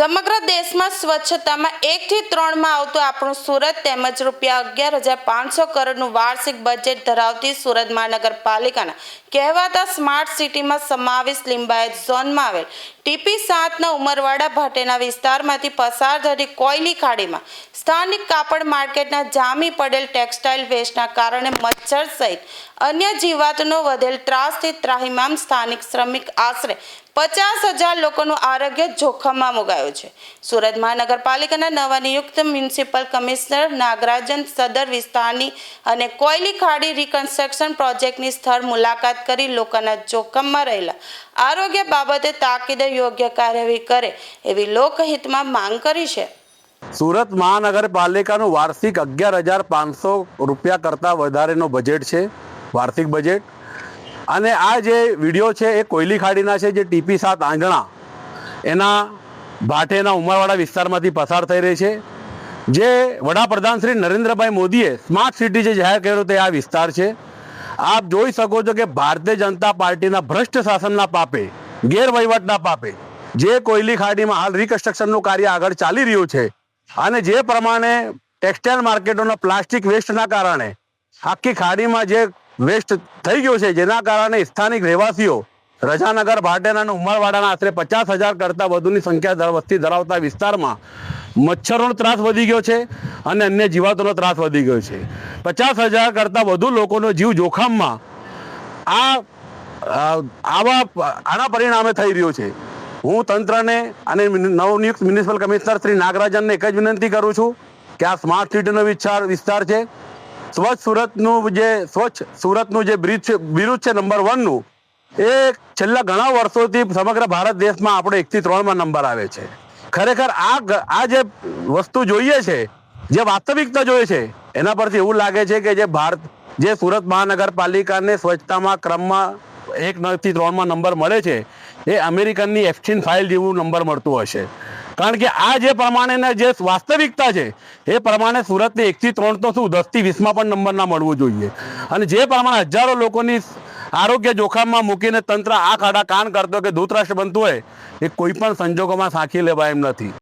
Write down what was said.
સમગ્ર દેશમાં સ્વચ્છતામાં 1 થી 3 માં આવતું આપણું સુરત તેમજ ₹11,500 કરોડનું વાર્ષિક બજેટ ધરાવતી સુરત મહાનગરપાલિકાના કહેવાતા સ્માર્ટ સિટીમાં સમાવેશ લિંબાયત ઝોનમાં આવેલ TP7ના ઉમરવાડા ભાટેના વિસ્તારમાંથી પસાર થતી કોયલી ખાડીમાં સ્થાનિક કાપડ માર્કેટના જામી પડેલ ટેક્સટાઇલ વેસ્ટના કારણે મચ્છર સહિત અન્ય જીવાતનો વધેલ ત્રાસથી ત્રાહિમામ સ્થાનિક શ્રમિક આશરે 50,000 લોકોનું આરોગ્ય જોખમમાં મુકાયું છે। સુરત મહાનગરપાલિકાના નવા નિયુક્ત મ્યુનિસિપલ કમિશનર નાગરાજન સદર વિસ્તારની અને કોયલી ખાડી રિકન્સ્ટ્રક્શન પ્રોજેક્ટની સ્થળ મુલાકાત કરી લોકોના જોખમમાં રહેલા આરોગ્ય બાબતે તાકીદે યોગ્ય કાર્યવાહી કરે એવી લોકહિતમાં માંગ કરી છે। સુરત મહાનગરપાલિકાનું વાર્ષિક ₹11,500 કરતાં વધારેનો બજેટ છે, વાર્ષિક બજેટ। અને આ જે વિડીયો છે એ કોયલી ખાડીના છે, જે TP7 આંગણા એના ભાટેના ઉમરવાડા વિસ્તારમાંથી પસાર થઈ રહી છે। જે વડાપ્રધાન શ્રી નરેન્દ્રભાઈ મોદીએ સ્માર્ટ સિટી જે જાહેર કર્યો તે આ વિસ્તાર છે। આપ જોઈ શકો છો કે ભારતીય જનતા પાર્ટીના ભ્રષ્ટ શાસનના પાપે, ગેરવહીવટના પાપે જે કોયલી ખાડીમાં હાલ રિકન્સ્ટ્રક્શનનું કાર્ય આગળ ચાલી રહ્યું છે અને જે પ્રમાણે ટેક્સટાઇલ માર્કેટોના પ્લાસ્ટિક વેસ્ટના કારણે આખી ખાડીમાં જે વેસ્ટ થઈ ગયો છે, જેના કારણે સ્થાનિક રહેવાસીઓ રજાનગર ભાટેના અને ઉમરવાડાના આશરે 50,000 કરતાં વધુની સંખ્યા વસ્તી ધરાવતા વિસ્તારમાં મચ્છરોનો ત્રાસ વધી ગયો છે અને અન્ય જીવાતોનો ત્રાસ વધી ગયો છે। 50,000 કરતાં વધુ લોકોનો જીવ જોખમમાં આના પરિણામે થઈ રહ્યું છે। હું તંત્રને અને નવનિયુક્ત મ્યુનિસિપલ કમિશનર શ્રી નાગરાજનને એક જ વિનંતી કરું છું કે આ સ્માર્ટ સિટીનો વિસ્તાર છે। સ્વચ્છ સુરતનું જે બિરુદ છે નંબર 1નું, એ છેલ્લા ઘણા વર્ષોથી સમગ્ર ભારત દેશમાં આપણે 1 થી 3માં નંબર આવે છે। ખરેખર આ જે વસ્તુ જોઈએ છે, જે વાસ્તવિકતા જોઈએ છે, એના પરથી એવું લાગે છે કે જે સુરત મહાનગરપાલિકાને સ્વચ્છતામાં ક્રમમાં 1 થી 3માં નંબર મળે છે, એ અમેરિકનની એપ્સ્ટીન ફાઇલ જેવું નંબર મળતું હશે। કારણ કે આ જે પ્રમાણેના જે વાસ્તવિકતા છે એ પ્રમાણે સુરતને 1 થી 3 તો શું 10 થી 20માં પણ નંબર ના મળવું જોઈએ। અને જે પ્રમાણે હજારો લોકોની આરોગ્ય જોખમમાં મૂકીને તંત્ર આ ખાડા કાન કરતો કે ધૂતરાષ્ટ્ર બનતું હોય, એ કોઈ પણ સંજોગોમાં સાંખી લેવાય એમ નથી।